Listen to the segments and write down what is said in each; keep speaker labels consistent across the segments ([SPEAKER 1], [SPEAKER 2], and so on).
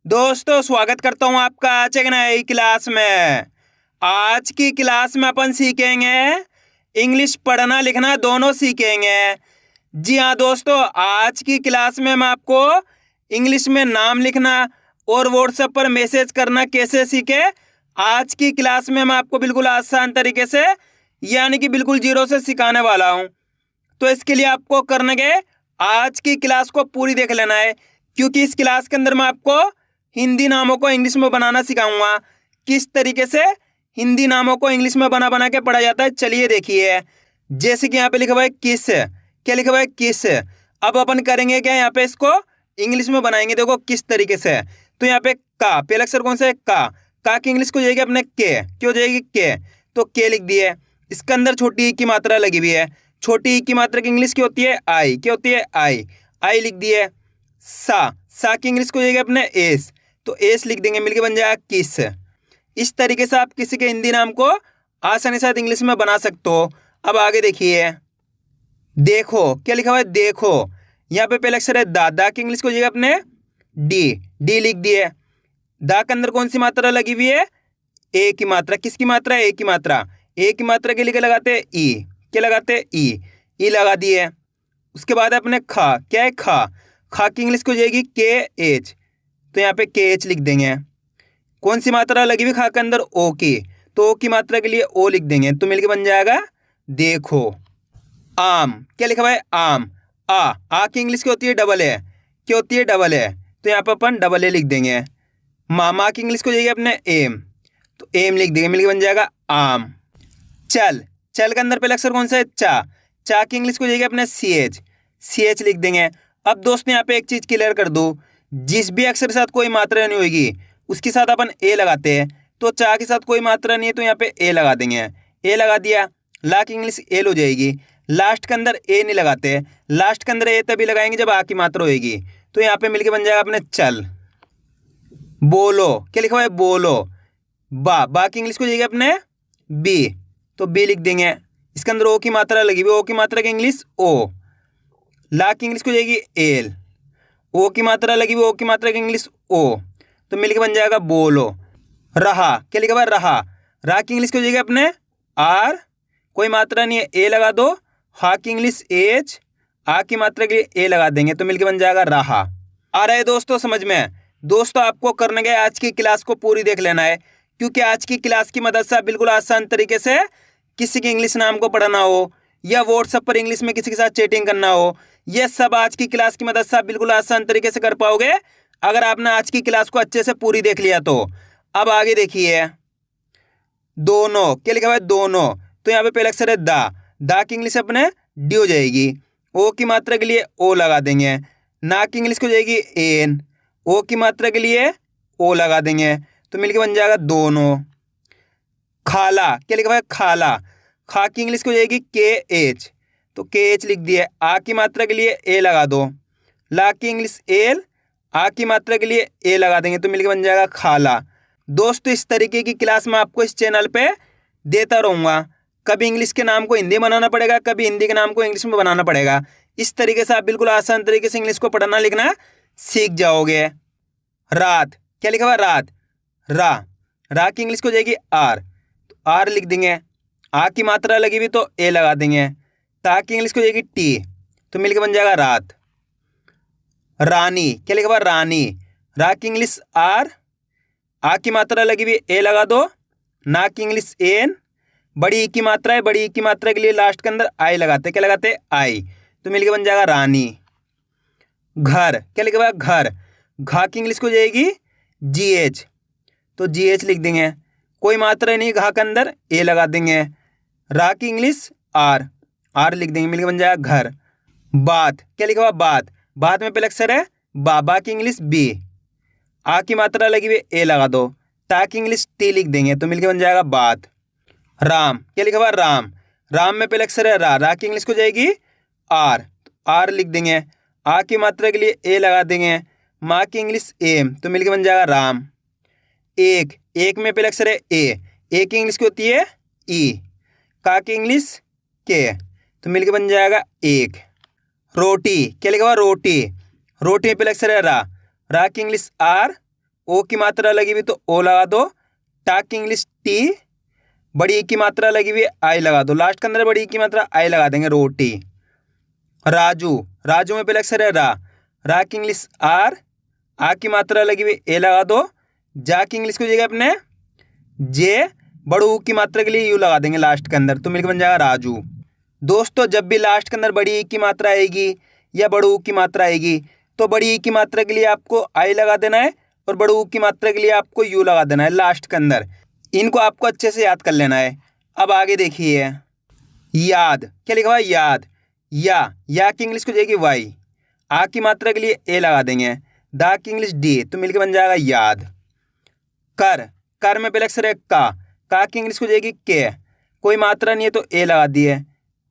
[SPEAKER 1] दोस्तों स्वागत करता हूं आपका आज एक नई क्लास में। आज की क्लास में अपन सीखेंगे इंग्लिश पढ़ना लिखना दोनों सीखेंगे। जी हाँ दोस्तों, आज की क्लास में मैं आपको इंग्लिश में नाम लिखना और व्हाट्सएप पर मैसेज करना कैसे सीखे, आज की क्लास में मैं आपको बिल्कुल आसान तरीके से यानी कि बिल्कुल जीरो से सिखाने वाला हूँ। तो इसके लिए आपको करना है, आज की क्लास को पूरी देख लेना है, क्योंकि इस क्लास के अंदर मैं आपको हिंदी नामों को इंग्लिश में बनाना सिखाऊंगा। किस तरीके से हिंदी नामों को इंग्लिश में बना बना के पढ़ा जाता है, चलिए देखिए। जैसे कि यहाँ पे लिखा हुआ है किस, क्या लिखा हुआ है किस। अब अपन करेंगे क्या, यहाँ पे इसको इंग्लिश में बनाएंगे। देखो किस तरीके से। तो यहाँ पे का, पहला अक्षर कौन सा है, का की इंग्लिश को जाएगी अपने के, क्यों जाएगी के, तो के लिख दिए। इसके अंदर छोटी ई की मात्रा लगी हुई है। छोटी ई की मात्रा की इंग्लिश की होती है आई, क्या होती है आई, आई लिख दिए। सा की इंग्लिश को जाएगी अपने एस, तो एस लिख देंगे, मिलके बन जाएगा किस। इस तरीके से आप किसी के हिंदी नाम को आसानी से इंग्लिश में बना सकते हो। अब आगे देखिए, देखो, क्या लिखा हुआ है देखो। यहाँ पे पहला अक्षर है दा की इंग्लिश को जाएगा अपने डी लिख दिए। दा के अंदर कौन सी मात्रा लगी हुई है, ए की मात्रा। किसकी मात्रा, ए की मात्रा। ए की मात्रा के लिए क्या लगाते हैं ई, क्या लगाते हैं ई लगा दिए। उसके बाद अपने खा, क्या है खा की इंग्लिश को जाएगी के एच, तो यहाँ पे के एच लिख देंगे। कौन सी मात्रा लगी हुई खा के अंदर, ओ की, तो ओ की मात्रा के लिए ओ लिख देंगे, तो मिलके बन जाएगा देखो। आम, क्या लिखा हुआ है आम, आ की इंग्लिश की होती है डबल ए, क्या होती है डबल ए, तो यहाँ पे अपन डबल ए लिख देंगे। मामा की इंग्लिश को जाएगी अपने एम, तो एम लिख देंगे, मिलके बन जाएगा आम। चल के अंदर पहला अक्षर कौन सा है चा की इंग्लिश को जाएगी अपने सी एच लिख देंगे। अब दोस्तों यहाँ पे एक चीज क्लियर कर दूं, जिस भी अक्षर के साथ कोई मात्रा नहीं होगी उसके साथ अपन ए लगाते हैं। तो चा के साथ कोई मात्रा नहीं है तो यहाँ पे ए लगा देंगे, ए लगा दिया। ला की इंग्लिश एल हो जाएगी। लास्ट के अंदर ए नहीं लगाते, लास्ट के अंदर ए तभी लगाएंगे जब आ की मात्रा होगी, तो यहाँ पे मिलके बन जाएगा अपने चल। बोलो, क्या लिखा हुआ है बोलो। बा की इंग्लिश को जाएगी अपने बी, तो बी लिख देंगे। इसके अंदर ओ की मात्रा लगी हुई, ओ की मात्रा की इंग्लिश ओ। ला की इंग्लिश को जाएगी एल, ओ की मात्रा लगी हुई, ओ की मात्रा की इंग्लिश ओ, तो मिलके बन जाएगा बोलो। रहा, क्या लिखा हुआ है रा की इंग्लिश को जाएगी अपने आर, कोई मात्रा नहीं है ए लगा दो। हा की इंग्लिश एच, आ की मात्रा के लिए ए लगा देंगे, तो मिलके बन जाएगा रहा। आ रहा है दोस्तों समझ में। दोस्तों आपको करने गए आज की क्लास को पूरी देख लेना है, क्योंकि आज की क्लास की मदद से आप बिल्कुल आसान तरीके से किसी के इंग्लिश नाम को पढ़ना हो या व्हाट्सएप पर इंग्लिश में किसी के साथ चैटिंग करना हो, यह सब आज की क्लास की मदद से आप बिल्कुल आसान तरीके से कर पाओगे, अगर आपने आज की क्लास को अच्छे से पूरी देख लिया तो। अब आगे देखिए, दोनों, क्या लिखा हुआ है दोनों, तो यहाँ पे पहला अक्षर है दा की इंग्लिश अपने डी हो जाएगी। ओ की मात्रा के लिए ओ लगा देंगे। ना की इंग्लिश को जाएगी एन, ओ की मात्रा के लिए ओ लगा देंगे, तो मिलके बन जाएगा दोनों। खाला, क्या लिखा हुआ है खा की इंग्लिश को जाएगी के एच, तो के एच लिख दिए। आ की मात्रा के लिए ए लगा दो। ला की इंग्लिश एल, आ की मात्रा के लिए ए लगा देंगे, तो मिलके बन जाएगा खाला। दोस्तों इस तरीके की क्लास मैं आपको इस चैनल पे देता रहूँगा। कभी इंग्लिश के नाम को हिंदी बनाना पड़ेगा, कभी हिंदी के नाम को इंग्लिश में बनाना पड़ेगा। इस तरीके से आप बिल्कुल आसान तरीके से इंग्लिश को पढ़ना लिखना सीख जाओगे। रात, क्या लिखा हुआ रात, रा की इंग्लिश को जाएगी आर, तो आर लिख देंगे। आ की मात्रा लगी हुई तो ए लगा देंगे। ता की इंग्लिश को जाएगी टी, तो मिलके बन जाएगा रात। रानी, क्या लिखा हुआ रा की इंग्लिश आर, आ की मात्रा लगी हुई ए लगा दो। ना की इंग्लिश एन, बड़ी ई की मात्रा है, बड़ी ई की मात्रा के लिए लास्ट के अंदर आई लगाते, क्या लगाते आई, तो मिलके बन जाएगा रानी। घर, क्या लिखा हुआ घर, घा की इंग्लिश को जाएगी जी एच, तो जी एच लिख देंगे। कोई मात्रा नहीं घा के अंदर, ए लगा देंगे। रा की इंग्लिश आर लिख देंगे, मिलके बन जाएगा घर। बात, क्या लिखा हुआ बात में पहले अक्षर है बा की इंग्लिश बी, आ की मात्रा लगी हुई ए लगा दो। ता की इंग्लिश टी लिख देंगे, तो मिलके बन जाएगा बात। राम, क्या लिखा हुआ राम में पहले अक्षर है रा की इंग्लिश को जाएगी आर लिख देंगे। आ की मात्रा के लिए ए लगा देंगे। माँ की इंग्लिश एम, तो मिलके बन जाएगा राम। एक में पहले अक्षर है ए की इंग्लिश की होती है ई, का की इंग्लिश के, तो मिलके बन जाएगा एक। रोटी, क्या लिखा हुआ रोटी में पहले अक्षर है रा की इंग्लिश आर, ओ की मात्रा लगी हुई तो ओ लगा दो, टा की इंग्लिश टी, बड़ी ई की मात्रा लगी हुई आई लगा दो, लास्ट के अंदर बड़ी ई की मात्रा आई लगा देंगे, रोटी। राजू, राजू में पहले अक्षर है रा की इंग्लिश आर, आ की मात्रा लगी हुई ए लगा दो, जा की इंग्लिश को जगह अपने जे, बड़ू ऊ की मात्रा के लिए यू लगा देंगे लास्ट के अंदर, तो मिलकर बन जाएगा राजू। दोस्तों जब भी लास्ट के अंदर बड़ी ई की मात्रा आएगी या बड़ू ऊ की मात्रा आएगी तो बड़ी ई की मात्रा के लिए आपको आई लगा देना है और बड़ू ऊ की मात्रा के लिए आपको यू लगा देना है लास्ट के अंदर। इनको आपको अच्छे से याद कर लेना है। अब आगे देखिए, याद, क्या लिखा हुआ है याद, या की इंग्लिश को जाएगी वाई, आ की मात्रा के लिए ए लगा देंगे, दा की इंग्लिश डी, तो मिलकर बन जाएगा याद। कर में पहले अक्षर है का की इंग्लिश को जाएगी के, कोई मात्रा नहीं है तो ए लगा दिए,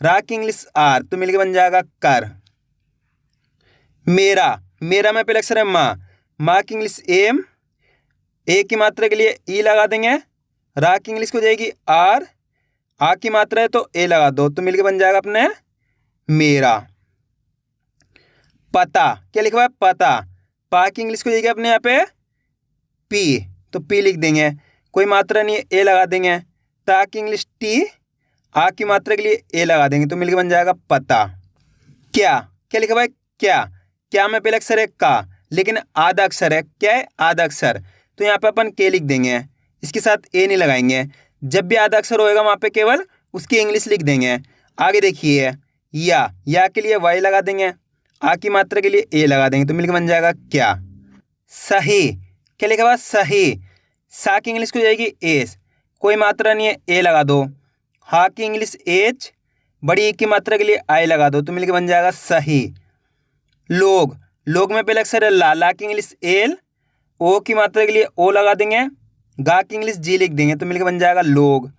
[SPEAKER 1] रा की इंग्लिश आर, तो मिलकर बन जाएगा कर। मेरा में पहले अक्षर है माँ की इंग्लिश एम, ए की मात्रा के लिए ई लगा देंगे, रा की इंग्लिश को जाएगी आर, आ की मात्रा है तो ए लगा दो, तो मिलकर बन जाएगा अपने मेरा। पता, क्या लिखा हुआ है पता, पा की इंग्लिश को जाएगी अपने यहाँ पे पी, तो पी लिख देंगे, कोई मात्रा नहीं है ए लगा देंगे, ता की इंग्लिश टी, आ की मात्रा के लिए ए लगा देंगे, तो मिलकर बन जाएगा पता। क्या लिखा हुआ है क्या में पहले अक्षर है का, लेकिन आधा अक्षर है, क्या है आधा अक्षर, तो यहाँ पे अपन के लिख देंगे, इसके साथ ए नहीं लगाएंगे। जब भी आधा अक्षर होएगा वहाँ पे केवल उसकी इंग्लिश लिख देंगे। आगे देखिए, या के लिए वाई लगा देंगे, आ की मात्रा के लिए ए लगा देंगे, तो मिलकर बन जाएगा क्या। सही, क्या लिखा हुआ सही, सा की इंग्लिश को जाएगी एस, कोई मात्रा नहीं है ए लगा दो, हा की इंग्लिश एच, बड़ी ई की मात्रा के लिए आई लगा दो, तो मिलकर बन जाएगा सही। लोग में पहले अक्षर है ला की इंग्लिश एल, ओ की मात्रा के लिए ओ लगा देंगे, गा की इंग्लिश जी लिख देंगे, तो मिलकर बन जाएगा लोग।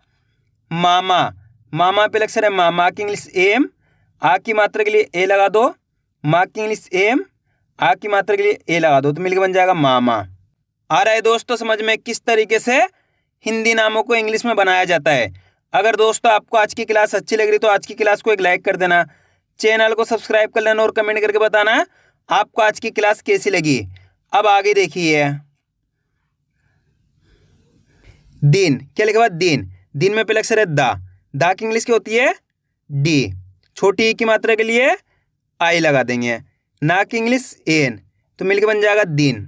[SPEAKER 1] मामा पहले अक्षर है माँ की इंग्लिश एम, आ की मात्रा के लिए ए लगा दो, माँ की इंग्लिश एम, आ की मात्रा के लिए ए लगा दो, तो मिलकर बन जाएगा मामा। आ रहा है दोस्तों समझ में किस तरीके से हिंदी नामों को इंग्लिश में बनाया जाता है। अगर दोस्तों आपको आज की क्लास अच्छी लग रही तो आज की क्लास को एक लाइक कर देना, चैनल को सब्सक्राइब कर लेना और कमेंट करके बताना आपको आज की क्लास कैसी लगी। अब आगे देखिए, दिन, क्या लिखा हुआ दिन में पहले अक्षर है दा की इंग्लिश क्या होती है डी, छोटी ई की मात्रा के लिए आई लगा देंगे, ना की इंग्लिश एन, तो मिलकर बन जाएगा दिन।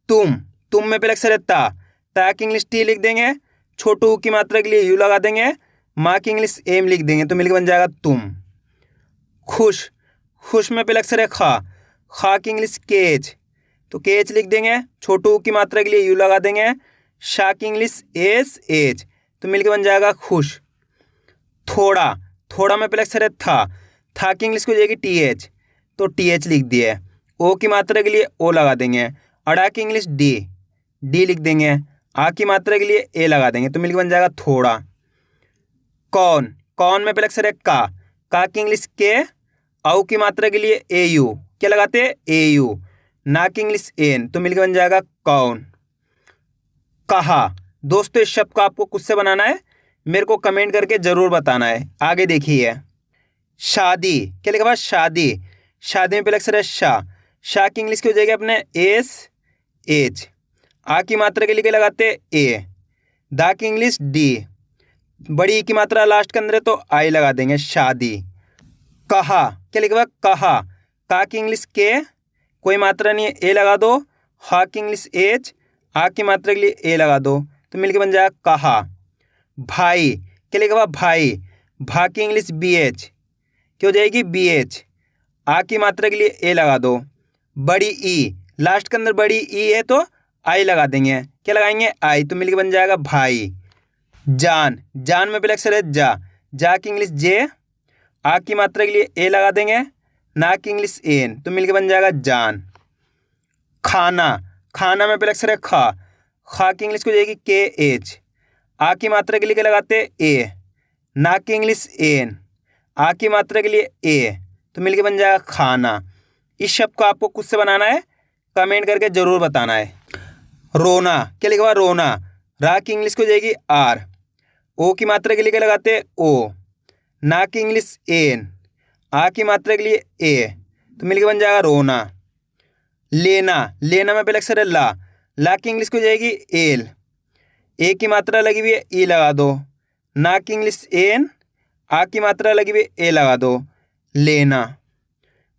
[SPEAKER 1] तुम में पहले अक्षर है ता की इंग्लिश टी लिख देंगे, छोटू की मात्रा के लिए यू लगा देंगे, माँ की इंग्लिश एम लिख देंगे, तो मिलकर बन जाएगा तुम। खुश में पहले अक्षर है खा की इंग्लिश केच, तो केच लिख देंगे, छोटू की मात्रा के लिए यू लगा देंगे, शा की इंग्लिश एस एच, तो मिलकर बन जाएगा खुश। थोड़ा में पहले अक्षर है था की इंग्लिश को जाएगी टी एच, तो टी एच लिख दिए, ओ की मात्रा के लिए ओ लगा देंगे, अड़ा की इंग्लिश डी लिख देंगे, आ की मात्रा के लिए ए लगा देंगे, तो मिलकर बन जाएगा थोड़ा। कौन में पहले अक्षर है का की इंग्लिश के, औ की मात्रा के लिए ए यू, क्या लगाते हैं ए यू, ना की इंग्लिश एन, तो मिलकर बन जाएगा कौन। कहा, दोस्तों इस शब्द को आपको खुद से बनाना है, मेरे को कमेंट करके जरूर बताना है। आगे देखिए, शादी, क्या लिखा हुआ शादी में पहले अक्षर है शाह की इंग्लिश की हो जाएगी अपने एस एच, आ की मात्रा के लिए क्या लगाते ए, दा की इंग्लिश डी, बड़ी ई की मात्रा लास्ट के अंदर है तो आई लगा देंगे शादी। कहा, क्या लिखा हुआ का की इंग्लिश के, कोई मात्रा नहीं है ए लगा दो, हा की इंग्लिश एच, आ की मात्रा के लिए ए लगा दो, तो मिलकर बन जाएगा कहा। भाई, क्या लिखा हुआ भा की इंग्लिश बी एच, क्या हो जाएगी बी एच, आ की मात्रा के लिए ए लगा दो, बड़ी ई लास्ट के अंदर बड़ी ई है तो आई लगा देंगे, क्या लगाएंगे आई, तो मिलकर बन जाएगा भाई। जान में पहले अक्षर है जा की इंग्लिश जे, आ की मात्रा के लिए ए लगा देंगे, ना की इंग्लिश एन, तो मिलकर बन जाएगा जान। खाना में पहले अक्षर है खा की इंग्लिश को जाएगी के एच, आ की मात्रा के लिए क्या लगाते ए, ना की इंग्लिश एन, आ की मात्रा के लिए ए, तो मिलकर बन जाएगा खाना। इस शब्द को आपको खुद से बनाना है, कमेंट करके जरूर बताना है। रोना, क्या लिखा हुआ रोना, रा की इंग्लिश को जाएगी आर, ओ की मात्रा के लिए क्या लगाते ओ, ना की इंग्लिश एन, आ की मात्रा के लिए ए, तो मिलकर बन जाएगा रोना। लेना में पहले अक्षर है ला की इंग्लिश को जाएगी एल, ए की मात्रा लगी हुई है ई लगा दो। ना की इंग्लिश एन, आ की मात्रा लगी हुई है ए लगा दो, लेना।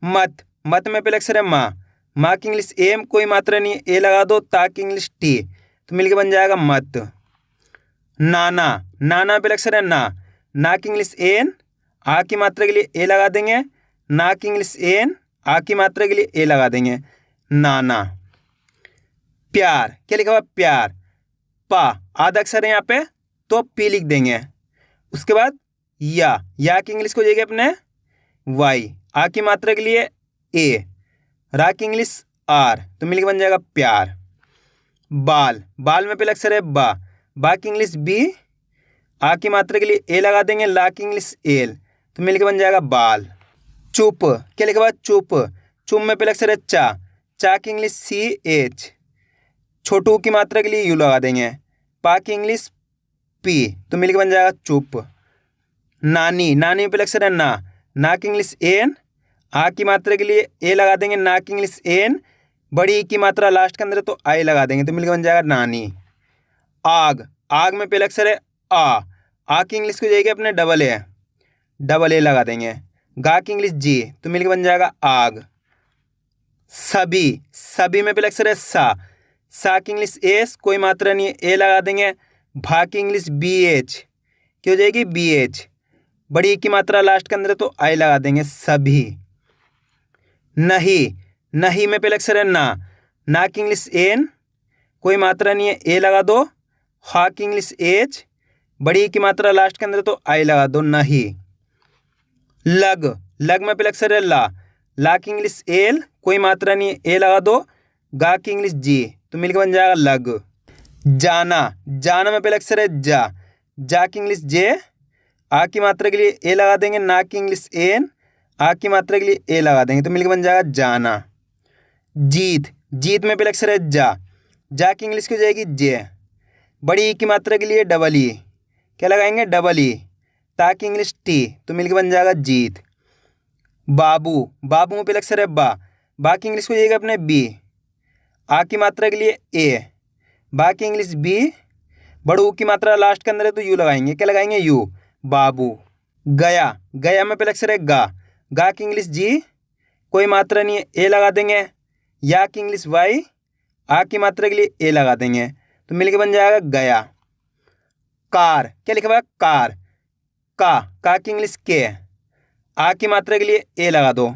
[SPEAKER 1] मत, मत में पहले अक्षर है माँ, माँ की इंग्लिश एम, कोई मात्रा नहीं है ए लगा दो। ता की इंग्लिश टी, तो मिलके बन जाएगा मत। नाना, नाना पहले अक्षर है ना की इंग्लिश एन, आ की मात्रा के लिए ए लगा देंगे। ना की इंग्लिश एन, आ की मात्रा के लिए ए लगा देंगे, नाना। प्यार, क्या लिखा हुआ प्यार, पा आधा अक्षर है यहाँ पे तो पी लिख देंगे। उसके बाद या की इंग्लिश को जाएगी अपने वाई, आ की मात्रा के लिए ए, रा की इंग्लिश आर, तो मिलके बन जाएगा प्यार। बाल, बाल में पहले अक्षर है बा की इंग्लिश बी, आ की मात्रा के लिए ए लगा देंगे। ला की इंग्लिश एल, तो मिलके बन जाएगा बाल। चुप, क्या लिखा हुआ चुप, चुप में पहले अक्षर है चा की इंग्लिश सी एच, छोटू की मात्रा के लिए यू लगा देंगे। पा की इंग्लिश पी, तो मिलके बन जाएगा चुप। नानी, नानी में पहले अक्षर है ना की इंग्लिश एन, आ की मात्रा के लिए ए लगा देंगे। ना की इंग्लिश एन, बड़ी की मात्रा लास्ट के अंदर तो आई लगा देंगे, तो मिलके बन जाएगा नानी। आग, आग में पहले अक्षर है आ की इंग्लिश को जाएगी अपने डबल ए लगा देंगे। गा की इंग्लिश जी, तो मिलके बन जाएगा आग। सभी, सभी में पहले अक्षर है सा की इंग्लिश एस, कोई मात्रा नहीं है ए लगा देंगे। भा की इंग्लिश बी एच, क्या हो जाएगी बी एच, बड़ी की मात्रा लास्ट के अंदर तो आई लगा देंगे, सभी। नहीं, नहीं में पहले अक्षर है ना की इंग्लिश एन, कोई मात्रा नहीं है ए लगा दो। हा की इंग्लिश एच, बड़ी की मात्रा लास्ट के अंदर तो आई लगा दो, नहीं। लग, लग में पहले अक्षर है ला की इंग्लिश एल, कोई मात्रा नहीं है ए लगा दो। गा की इंग्लिश जी, तो मिलकर बन जाएगा लग। जाना, जाना में पहले अक्षर है जा की इंग्लिश जे, आ की मात्रा के लिए ए लगा देंगे। ना की इंग्लिश एन, आ की मात्रा के लिए ए लगा देंगे, तो मिलकर बन जाएगा जाना। जीत, जीत में पहले अक्षर है जा की इंग्लिश की हो जाएगी जे, बड़ी ई की मात्रा के लिए डबल ई, क्या लगाएंगे डबल ई। ता की इंग्लिश टी, तो मिलकर बन जाएगा जीत। बाबू, बाबू में पहले अक्षर है बा की इंग्लिश को जाएगा अपने बी, आ की मात्रा के लिए ए, बा की इंग्लिश बी, बड़ू की मात्रा लास्ट के अंदर है तो यू लगाएंगे, क्या लगाएंगे यू, बाबू। गया, गया में पहले अक्षर है गा की इंग्लिश जी, कोई मात्रा नहीं है ए लगा देंगे। या की इंग्लिश वाई, आ की मात्रा के लिए ए लगा देंगे, तो मिलके बन जाएगा गया। कार, क्या लिखा हुआ है कार, का की इंग्लिश के, आ की मात्रा के लिए ए लगा दो।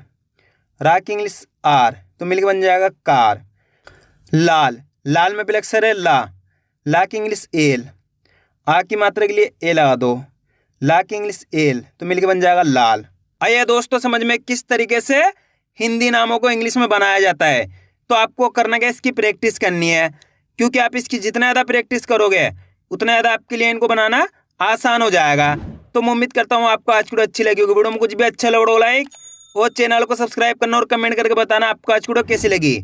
[SPEAKER 1] रा की इंग्लिश आर, तो मिलके बन जाएगा कार। लाल, लाल में पहले अक्षर है ला की इंग्लिश एल, आ की मात्रा के लिए ए लगा दो। ला की इंग्लिश एल, तो मिलके बन जाएगा लाल। आइए दोस्तों समझ में किस तरीके से हिंदी नामों को इंग्लिश में बनाया जाता है। तो आपको करना क्या, इसकी प्रैक्टिस करनी है, क्योंकि आप इसकी जितना ज़्यादा प्रैक्टिस करोगे उतना ज़्यादा आपके लिए इनको बनाना आसान हो जाएगा। तो मैं उम्मीद करता हूँ आपको आज की वीडियो अच्छी लगी होगी। वीडियो में कुछ भी अच्छा लगा लाइक और चैनल को सब्सक्राइब करना और कमेंट करके बताना आपको आज की वीडियो कैसी लगी।